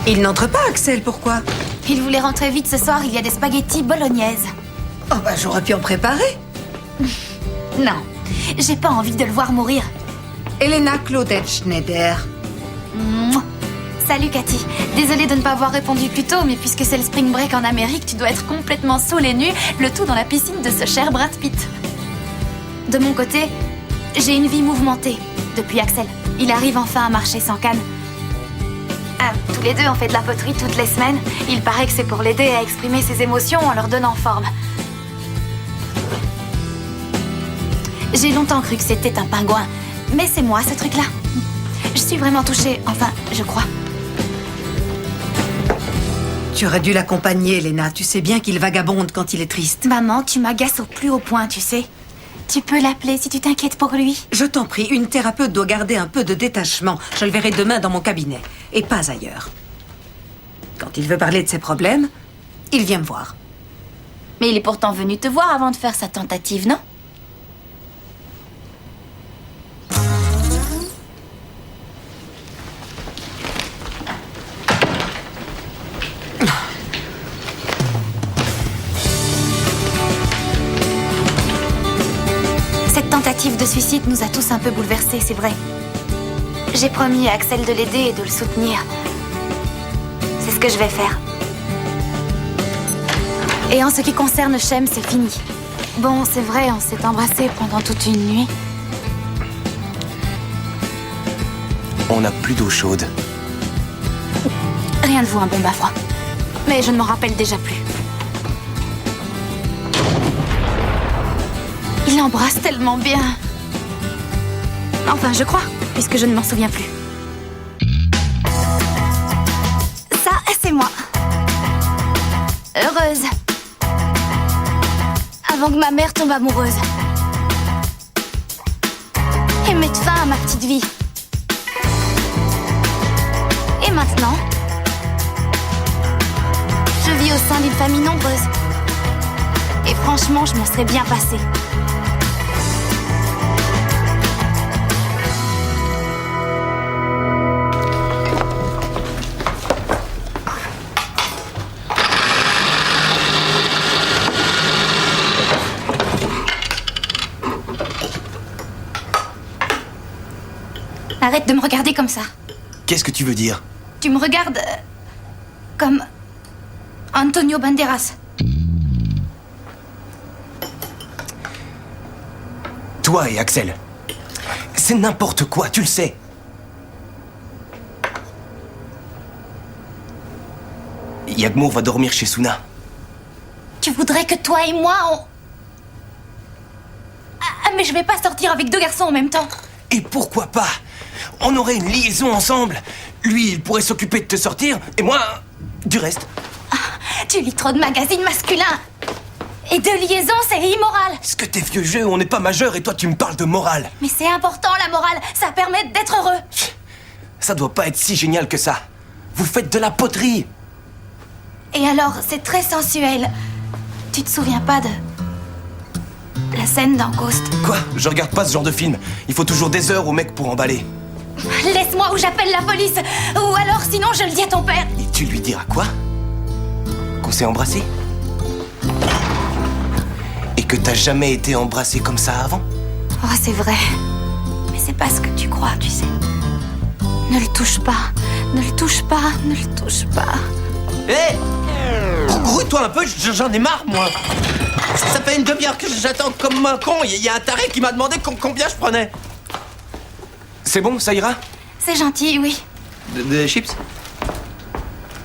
Il n'entre pas, Axel, pourquoi? Il voulait rentrer vite ce soir, il y a des spaghettis bolognaises. Oh bah j'aurais pu en préparer. Non, j'ai pas envie de le voir mourir. Elena Claudette Schneider. Mouah. Salut Cathy, désolée de ne pas avoir répondu plus tôt, mais puisque c'est le spring break en Amérique, tu dois être complètement saoul et nu, le tout dans la piscine de ce cher Brad Pitt. De mon côté, j'ai une vie mouvementée, depuis Axel. Il arrive enfin à marcher sans canne. Tous les deux on fait de la poterie toutes les semaines. Il paraît que c'est pour l'aider à exprimer ses émotions en leur donnant forme. J'ai longtemps cru que c'était un pingouin, mais c'est moi ce truc-là. Je suis vraiment touchée, enfin, je crois. Tu aurais dû l'accompagner, Elena. Tu sais bien qu'il vagabonde quand il est triste. Maman, tu m'agaces au plus haut point, tu sais. Tu peux l'appeler si tu t'inquiètes pour lui. Je t'en prie, une thérapeute doit garder un peu de détachement. Je le verrai demain dans mon cabinet, et pas ailleurs. Quand il veut parler de ses problèmes, il vient me voir. Mais il est pourtant venu te voir avant de faire sa tentative, non? Cette tentative de suicide nous a tous un peu bouleversés, c'est vrai. J'ai promis à Axel de l'aider et de le soutenir. C'est ce que je vais faire. Et en ce qui concerne Shem, c'est fini. Bon, c'est vrai, on s'est embrassés pendant toute une nuit. On n'a plus d'eau chaude. Rien ne vaut un bon bain froid. Mais je ne m'en rappelle déjà plus. Il embrasse tellement bien. Enfin, je crois, puisque je ne m'en souviens plus. Ça, c'est moi. Heureuse. Avant que ma mère tombe amoureuse. Et mette fin à ma petite vie. Et maintenant, je vis au sein d'une famille nombreuse. Et franchement, je m'en serais bien passée. Arrête de me regarder comme ça. Qu'est-ce que tu veux dire? Tu me regardes comme Antonio Banderas. Toi et Axel. C'est n'importe quoi, tu le sais. Yagmo va dormir chez Suna. Tu voudrais que toi et moi, on... Ah, mais je vais pas sortir avec deux garçons en même temps. Et pourquoi pas? On aurait une liaison ensemble. Lui, il pourrait s'occuper de te sortir, et moi, du reste. Tu lis trop de magazines masculins. Et de liaison, c'est immoral. Est-ce que t'es vieux jeu, on n'est pas majeur, et toi tu me parles de morale? Mais c'est important, la morale. Ça permet d'être heureux. Ça doit pas être si génial que ça. Vous faites de la poterie. Et alors, c'est très sensuel. Tu te souviens pas de... la scène dans Ghost? Quoi? Je regarde pas ce genre de film. Il faut toujours des heures au mec pour emballer. Laisse-moi ou j'appelle la police. Ou alors, sinon, je le dis à ton père. Et tu lui diras quoi? Qu'on s'est embrassé? Et que t'as jamais été embrassé comme ça avant? Oh, c'est vrai. Mais c'est pas ce que tu crois, tu sais. Ne le touche pas. Ne le touche pas. Ne le touche pas. Hé Grouille-toi un peu, j'en ai marre, moi. Ça fait une demi-heure que j'attends comme un con. Il y a un taré qui m'a demandé combien je prenais. C'est bon, ça ira? C'est gentil, oui. Des chips?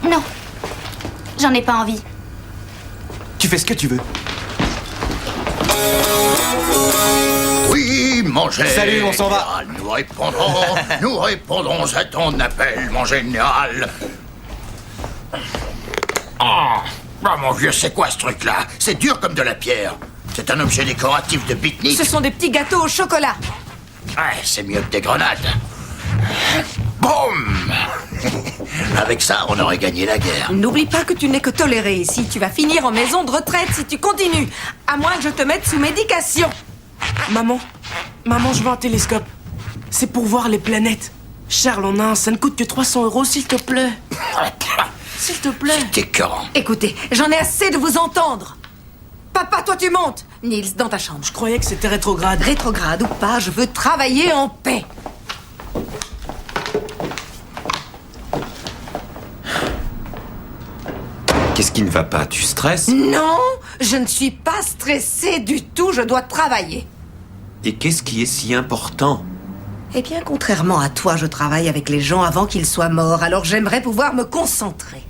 Non. J'en ai pas envie. Tu fais ce que tu veux. Oui, mon général. Salut, on s'en va. Nous répondrons à ton appel, mon général. Ah, mon vieux, c'est quoi ce truc-là? C'est dur comme de la pierre. C'est un objet décoratif de pique-nique. Ce sont des petits gâteaux au chocolat. Ouais, c'est mieux que des grenades. Boum! Avec ça, on aurait gagné la guerre. N'oublie pas que tu n'es que toléré ici. Tu vas finir en maison de retraite si tu continues. À moins que je te mette sous médication. Maman, je veux un télescope. C'est pour voir les planètes. Charles en a un, ça ne coûte que 300 €, s'il te plaît. S'il te plaît. C'est écœurant. Écoutez, j'en ai assez de vous entendre. Papa, toi tu montes. Niels, dans ta chambre. Je croyais que c'était rétrograde. Rétrograde ou pas, je veux travailler en paix. Qu'est-ce qui ne va pas? Tu stresses? Non, je ne suis pas stressée du tout, je dois travailler. Et qu'est-ce qui est si important? Eh bien, contrairement à toi, je travaille avec les gens avant qu'ils soient morts, alors j'aimerais pouvoir me concentrer.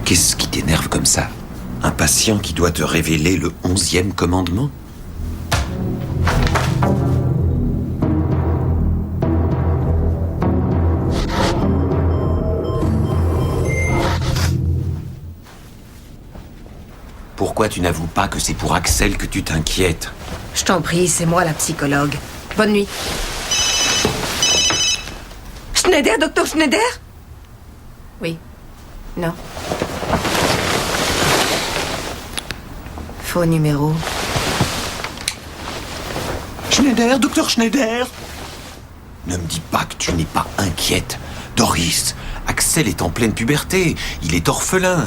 Qu'est-ce qui t'énerve comme ça? Un patient qui doit te révéler le 11e commandement? Pourquoi tu n'avoues pas que c'est pour Axel que tu t'inquiètes? Je t'en prie, c'est moi la psychologue. Bonne nuit. Schneider, docteur Schneider? Oui. Non. Faux numéro. Schneider, docteur Schneider! Ne me dis pas que tu n'es pas inquiète. Doris, Axel est en pleine puberté. Il est orphelin.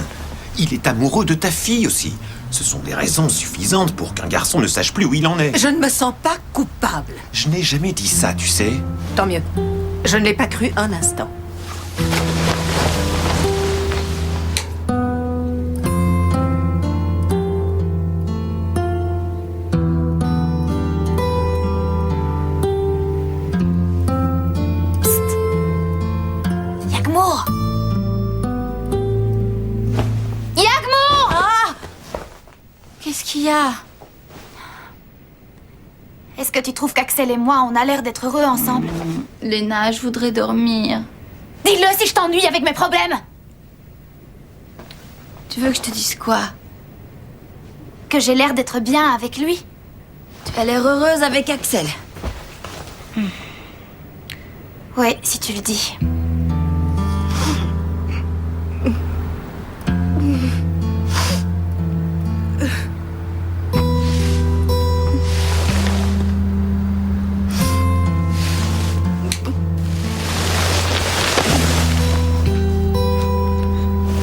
Il est amoureux de ta fille aussi. Ce sont des raisons suffisantes pour qu'un garçon ne sache plus où il en est. Je ne me sens pas coupable. Je n'ai jamais dit ça, tu sais. Tant mieux. Je ne l'ai pas cru un instant. Yagmour! Yagmour! Ah! Qu'est-ce qu'il y a? Est-ce que tu trouves qu'Axel et moi, on a l'air d'être heureux ensemble? Léna, je voudrais dormir. Dis-le si je t'ennuie avec mes problèmes! Tu veux que je te dise quoi? Que j'ai l'air d'être bien avec lui. Tu as l'air heureuse avec Axel. Ouais, si tu le dis.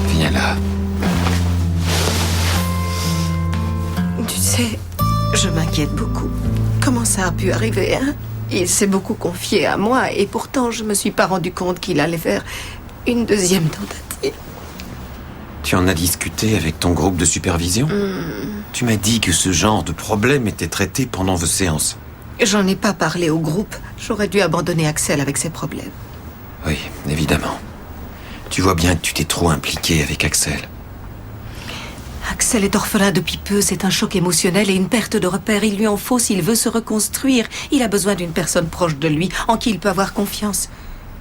Viens là. Tu sais, je m'inquiète beaucoup. Comment ça a pu arriver, hein? Il s'est beaucoup confié à moi et pourtant je me suis pas rendu compte qu'il allait faire une deuxième tentative. Tu en as discuté avec ton groupe de supervision? Tu m'as dit que ce genre de problème était traité pendant vos séances. J'en ai pas parlé au groupe. J'aurais dû abandonner Axel avec ses problèmes. Oui, évidemment. Tu vois bien que tu t'es trop impliqué avec Axel. Axel est orphelin depuis peu, c'est un choc émotionnel et une perte de repère. Il lui en faut s'il veut se reconstruire. Il a besoin d'une personne proche de lui, en qui il peut avoir confiance.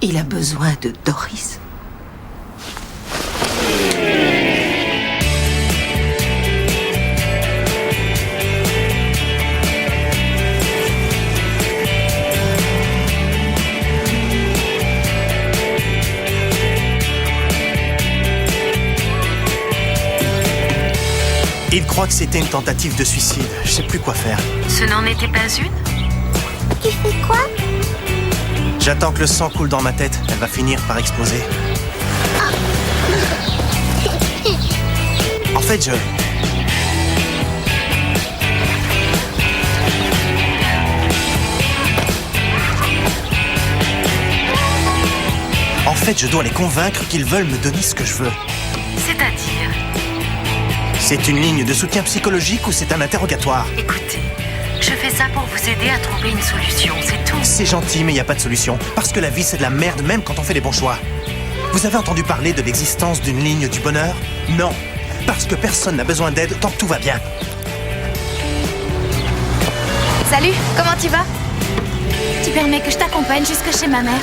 Il a besoin de Doris. Il croit que c'était une tentative de suicide. Je sais plus quoi faire. Ce n'en était pas une? Tu fais quoi? J'attends que le sang coule dans ma tête. Elle va finir par exploser. En fait, je dois les convaincre qu'ils veulent me donner ce que je veux. C'est-à-dire? C'est une ligne de soutien psychologique ou c'est un interrogatoire? Écoutez, je fais ça pour vous aider à trouver une solution, c'est tout. C'est gentil, mais il n'y a pas de solution. Parce que la vie, c'est de la merde, même quand on fait les bons choix. Vous avez entendu parler de l'existence d'une ligne du bonheur? Non. Parce que personne n'a besoin d'aide tant que tout va bien. Salut, comment tu vas? Tu permets que je t'accompagne jusque chez ma mère?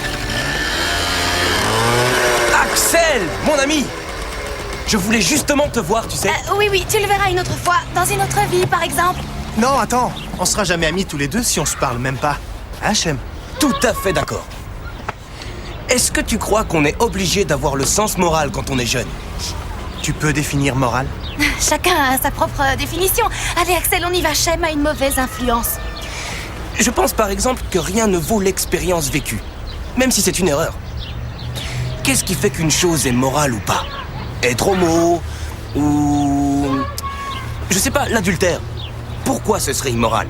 Axel, mon ami! Je voulais justement te voir, tu sais. Oui, tu le verras une autre fois, dans une autre vie, par exemple. Non, attends. On sera jamais amis tous les deux si on se parle même pas. Hein, Shem? Tout à fait d'accord. Est-ce que tu crois qu'on est obligé d'avoir le sens moral quand on est jeune? Tu peux définir morale? Chacun a sa propre définition. Allez, Axel, on y va. Shem a une mauvaise influence. Je pense par exemple que rien ne vaut l'expérience vécue, même si c'est une erreur. Qu'est-ce qui fait qu'une chose est morale ou pas? Être homo ou... je sais pas, l'adultère. Pourquoi ce serait immoral?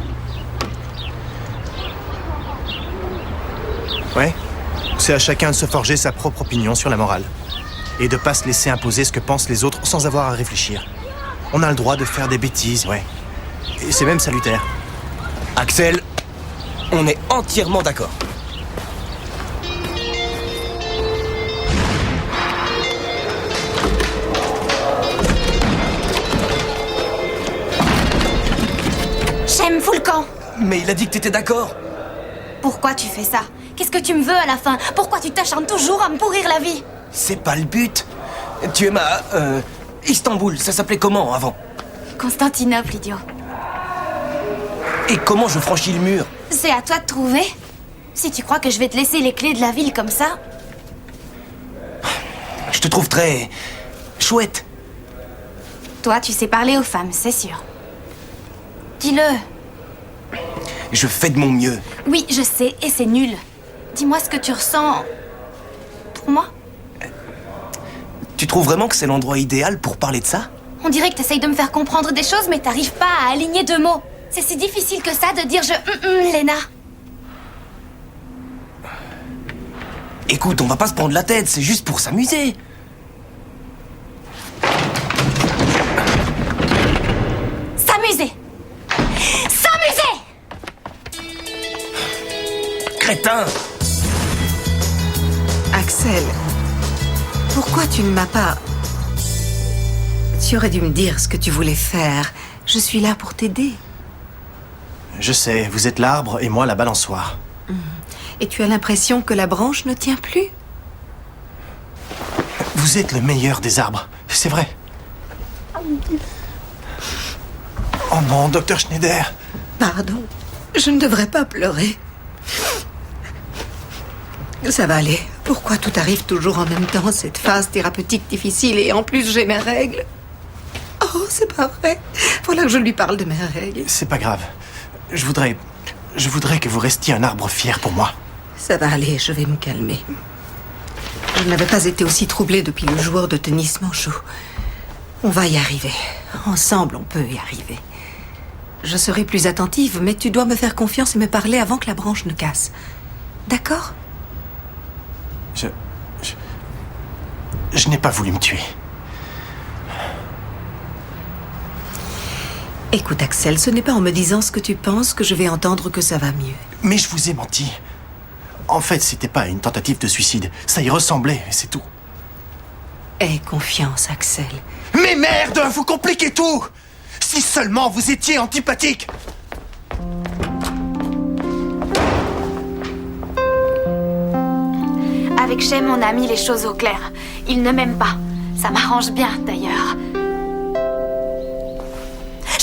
Ouais. C'est à chacun de se forger sa propre opinion sur la morale. Et de pas se laisser imposer ce que pensent les autres sans avoir à réfléchir. On a le droit de faire des bêtises, ouais. Et c'est même salutaire. Axel, on est entièrement d'accord. Shem, fous le camp. Mais il a dit que t'étais d'accord. Pourquoi tu fais ça? Qu'est-ce que tu me veux à la fin? Pourquoi tu t'acharnes toujours à me pourrir la vie? C'est pas le but. Tu es ma... Istanbul, ça s'appelait comment avant? Constantinople, idiot. Et comment je franchis le mur? C'est à toi de trouver. Si tu crois que je vais te laisser les clés de la ville comme ça... Je te trouve très... chouette. Toi, tu sais parler aux femmes, c'est sûr. Dis-le. Je fais de mon mieux. Oui, je sais, et c'est nul. Dis-moi ce que tu ressens... pour moi. Tu trouves vraiment que c'est l'endroit idéal pour parler de ça? On dirait que t'essayes de me faire comprendre des choses, mais t'arrives pas à aligner deux mots. C'est si difficile que ça de dire Léna. Écoute, on va pas se prendre la tête, c'est juste pour s'amuser. S'amuser. S'amuser. Crétin! Axel, pourquoi tu ne m'as pas... Tu aurais dû me dire ce que tu voulais faire. Je suis là pour t'aider. Je sais, vous êtes l'arbre et moi la balançoire. Et tu as l'impression que la branche ne tient plus? Vous êtes le meilleur des arbres, c'est vrai. Oh non, docteur Schneider. Pardon, je ne devrais pas pleurer. Ça va aller. Pourquoi tout arrive toujours en même temps, cette phase thérapeutique difficile, et en plus j'ai mes règles? Oh, c'est pas vrai. Voilà que je lui parle de mes règles. C'est pas grave. Je voudrais que vous restiez un arbre fier pour moi. Ça va aller, je vais me calmer. Je n'avais pas été aussi troublée depuis le joueur de tennis manchot. On va y arriver. Ensemble, on peut y arriver. Je serai plus attentive, mais tu dois me faire confiance et me parler avant que la branche ne casse. D'accord? Je n'ai pas voulu me tuer. Écoute, Axel, ce n'est pas en me disant ce que tu penses que je vais entendre que ça va mieux. Mais je vous ai menti. En fait, c'était pas une tentative de suicide. Ça y ressemblait, c'est tout. Aie confiance, Axel. Mais merde, vous compliquez tout! Si seulement vous étiez antipathique! Avec Shem, on a mis les choses au clair. Il ne m'aime pas. Ça m'arrange bien, d'ailleurs.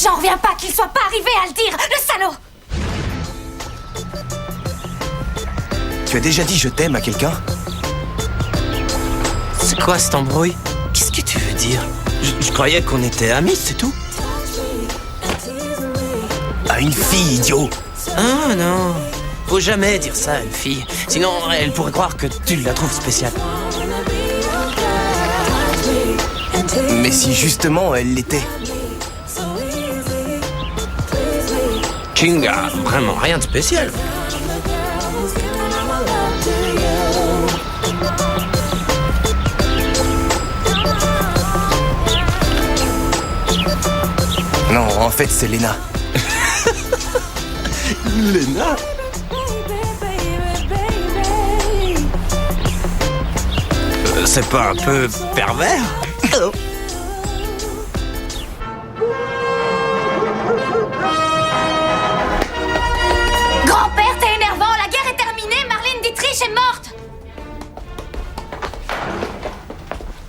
J'en reviens pas qu'il soit pas arrivé à le dire, le salaud! Tu as déjà dit je t'aime à quelqu'un? C'est quoi cette embrouille? Qu'est-ce que tu veux dire? Je croyais qu'on était amis, c'est tout. À une fille, idiot! Ah non, faut jamais dire ça à une fille. Sinon, elle pourrait croire que tu la trouves spéciale. Mais si justement elle l'était. King a vraiment rien de spécial. Non, en fait, c'est Léna. Léna? C'est pas un peu pervers? Grand-père, t'es énervant, la guerre est terminée, Marlène Dietrich est morte!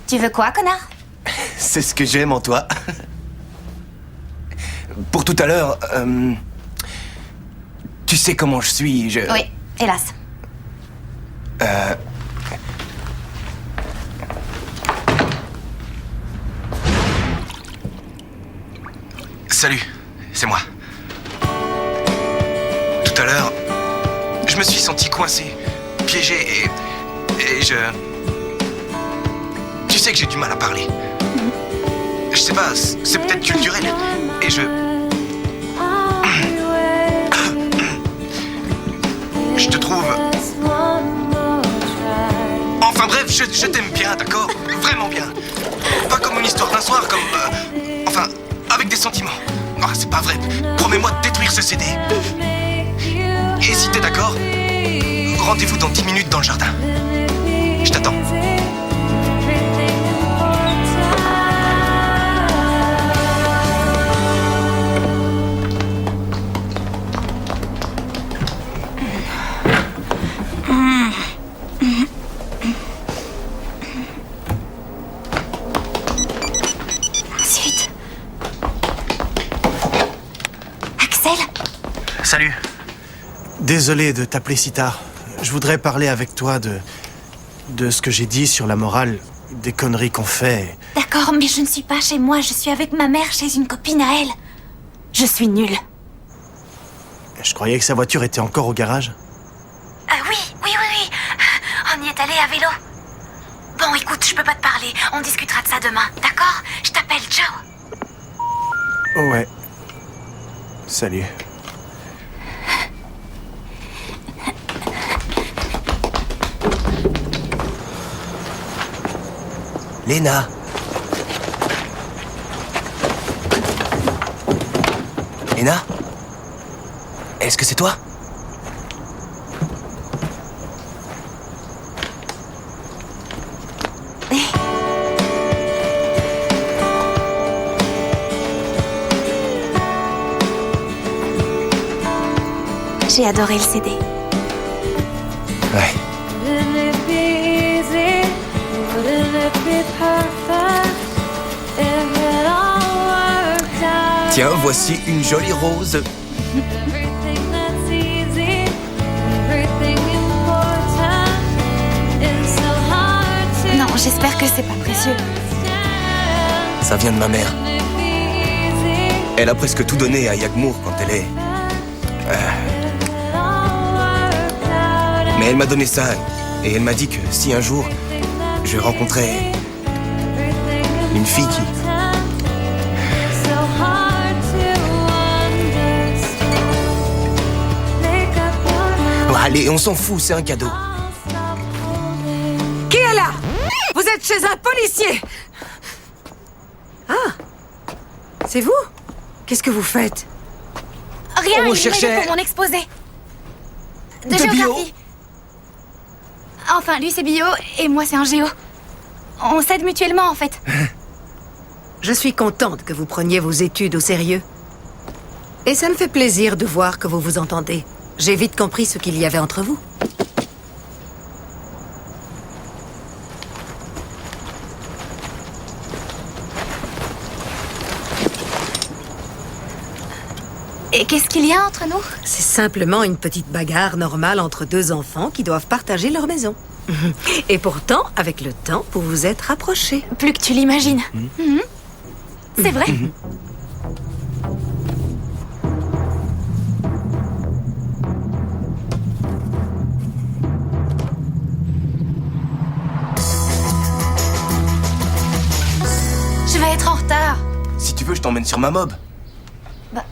Tu veux quoi, connard? C'est ce que j'aime en toi. Pour tout à l'heure, tu sais comment je suis, Oui, hélas. Salut, c'est moi. Tout à l'heure, je me suis senti coincé, piégé et je... Tu sais que j'ai du mal à parler. Je sais pas, c'est peut-être culturel. Et je... Je te trouve... Enfin bref, je t'aime bien, d'accord? Vraiment bien. Pas comme une histoire d'un soir, comme... Enfin, avec des sentiments. Ah, c'est pas vrai. Promets-moi de détruire ce CD. Et si t'es d'accord, rendez-vous dans 10 minutes dans le jardin. Je t'attends. Ensuite. Axel? Salut. Désolé de t'appeler si tard. Je voudrais parler avec toi de ce que j'ai dit sur la morale, des conneries qu'on fait. D'accord, mais je ne suis pas chez moi, je suis avec ma mère chez une copine à elle. Je suis nulle. Je croyais que sa voiture était encore au garage. Oui. On y est allé à vélo. Bon, écoute, je peux pas te parler. On discutera de ça demain, d'accord? Je t'appelle, ciao. Ouais. Salut. Léna. Léna? Est-ce que c'est toi? J'ai adoré le CD. Ouais. Tiens, voici une jolie rose. Non, j'espère que c'est pas précieux. Ça vient de ma mère. Elle a presque tout donné à Yagmour quand elle est... Mais elle m'a donné ça, et elle m'a dit que si un jour je rencontrais une fille qui... Bon, allez, on s'en fout, c'est un cadeau. Qui est là? Vous êtes chez un policier. Ah, c'est vous? Qu'est-ce que vous faites? Rien, On il cherchait- m'aide pour mon exposé. De bio. géographie. Enfin, lui c'est bio et moi c'est un géo. On s'aide mutuellement en fait. Je suis contente que vous preniez vos études au sérieux. Et ça me fait plaisir de voir que vous vous entendez. J'ai vite compris ce qu'il y avait entre vous. Et qu'est-ce qu'il y a entre nous? C'est simplement une petite bagarre normale entre deux enfants qui doivent partager leur maison. Et pourtant, avec le temps, vous vous êtes rapprochés. Plus que tu l'imagines. Mhm. C'est vrai. Je vais être en retard. Si tu veux, je t'emmène sur ma mob. Bah.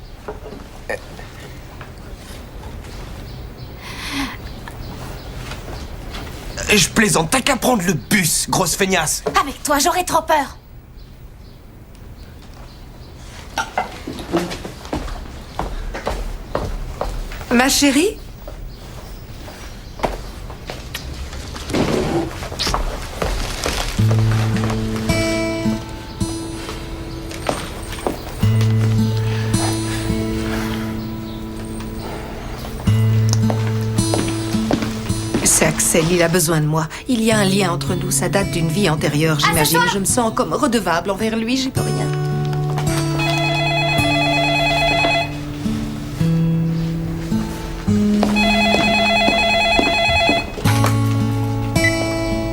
Je plaisante, t'as qu'à prendre le bus, grosse feignasse. Avec toi, j'aurais trop peur. Ma chérie? C'est Axel, il a besoin de moi. Il y a un lien entre nous, ça date d'une vie antérieure, j'imagine. soir. Je me sens comme redevable envers lui, j'y peux rien.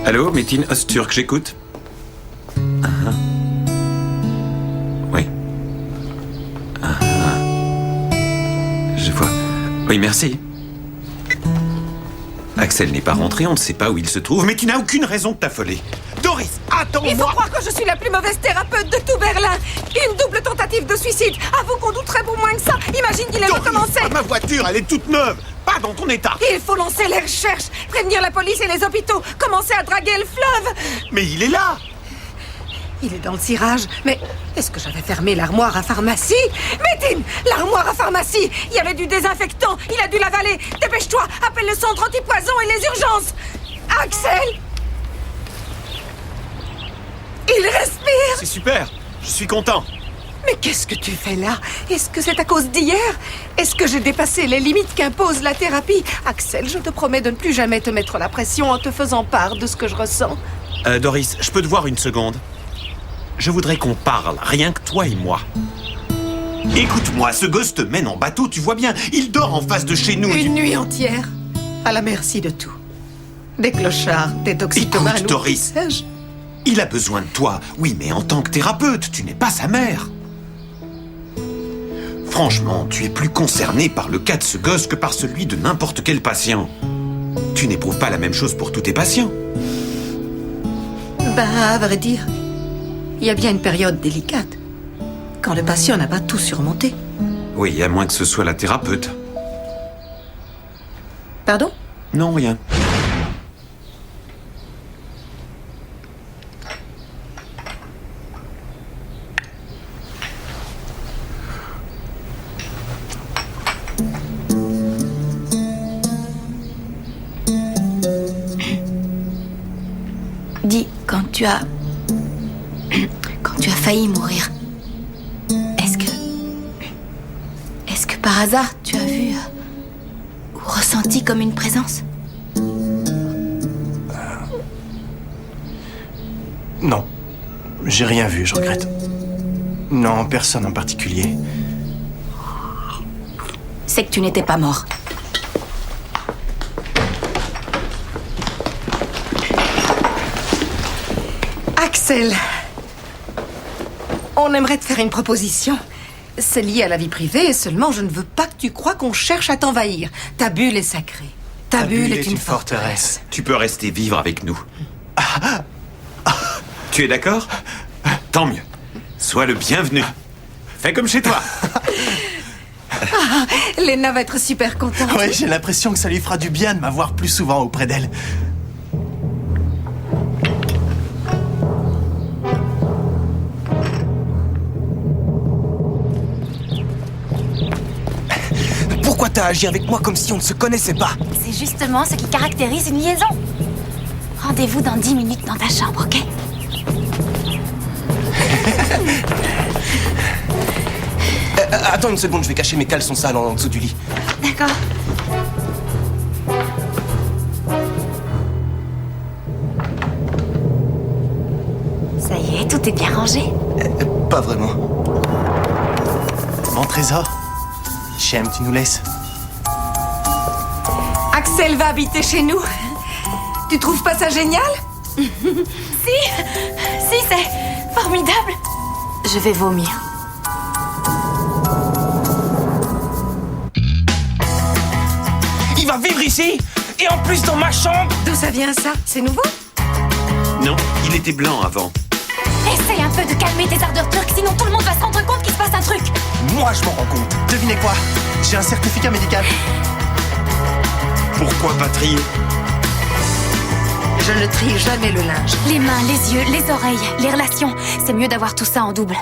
Allô, Metin Öztürk, j'écoute. Oui. Oui, merci. Axel n'est pas rentré, on ne sait pas où il se trouve, mais tu n'as aucune raison de t'affoler. Doris, attends-moi! Il faut croire que je suis la plus mauvaise thérapeute de tout Berlin. Une double tentative de suicide. Avoue qu'on douterait pour moins que ça. Imagine qu'il ait Doris, recommencé. ma voiture, elle est toute neuve, pas dans ton état. Il faut lancer les recherches, prévenir la police et les hôpitaux, commencer à draguer le fleuve. Mais il est là! Il est dans le cirage, mais est-ce que j'avais fermé l'armoire à pharmacie? Mais Tim, l'armoire à pharmacie, il y avait du désinfectant, il a dû l'avaler. Dépêche-toi, appelle le centre antipoison et les urgences. Axel! Il respire! C'est super, je suis content. Mais qu'est-ce que tu fais là? Est-ce que c'est à cause d'hier? Est-ce que j'ai dépassé les limites qu'impose la thérapie? Axel, je te promets de ne plus jamais te mettre la pression en te faisant part de ce que je ressens. Doris, je peux te voir une seconde? Je voudrais qu'on parle, rien que toi et moi. Écoute-moi, ce gosse te mène en bateau, tu vois bien. Il dort en face de chez nous. Une nuit entière, à la merci de tout. Des clochards, des toxicomanes. Écoute, Doris, il a besoin de toi. Oui, mais en tant que thérapeute, tu n'es pas sa mère. Franchement, tu es plus concerné par le cas de ce gosse que par celui de n'importe quel patient. Tu n'éprouves pas la même chose pour tous tes patients. À vrai dire, il y a bien une période délicate, quand le patient n'a pas tout surmonté. Oui, à moins que ce soit la thérapeute. Pardon? Non, rien. Dis, quand tu as failli mourir, est-ce que par hasard tu as vu ou ressenti comme une présence? Non. J'ai rien vu, je regrette. Non, personne en particulier. C'est que tu n'étais pas mort. Axel, on aimerait te faire une proposition. C'est lié à la vie privée, seulement je ne veux pas que tu crois qu'on cherche à t'envahir. Ta bulle est sacrée. Ta bulle est une forteresse. Tu peux rester vivre avec nous. Tu es d'accord? Tant mieux. Sois le bienvenu. Fais comme chez toi. Lena va être super contente. Ouais, j'ai l'impression que ça lui fera du bien de m'avoir plus souvent auprès d'elle. Pourquoi t'as agi avec moi comme si on ne se connaissait pas? C'est justement ce qui caractérise une liaison. Rendez-vous dans 10 minutes dans ta chambre, ok? Attends une seconde, je vais cacher mes caleçons sales en dessous du lit. D'accord. Ça y est, tout est bien rangé. Pas vraiment. Mon trésor. Chem, tu nous laisses. Axel va habiter chez nous. Tu trouves pas ça génial? Si, c'est formidable. Je vais vomir. Il va vivre ici? Et en plus dans ma chambre? D'où ça vient ça? C'est nouveau? Non, il était blanc avant. Essaye un peu de calmer tes ardeurs turques, sinon tout le monde va se rendre compte qu'il se passe un truc. Moi, je m'en rends compte. Devinez quoi? J'ai un certificat médical. Pourquoi pas trier? Je ne trie jamais le linge. Les mains, les yeux, les oreilles, les relations. C'est mieux d'avoir tout ça en double.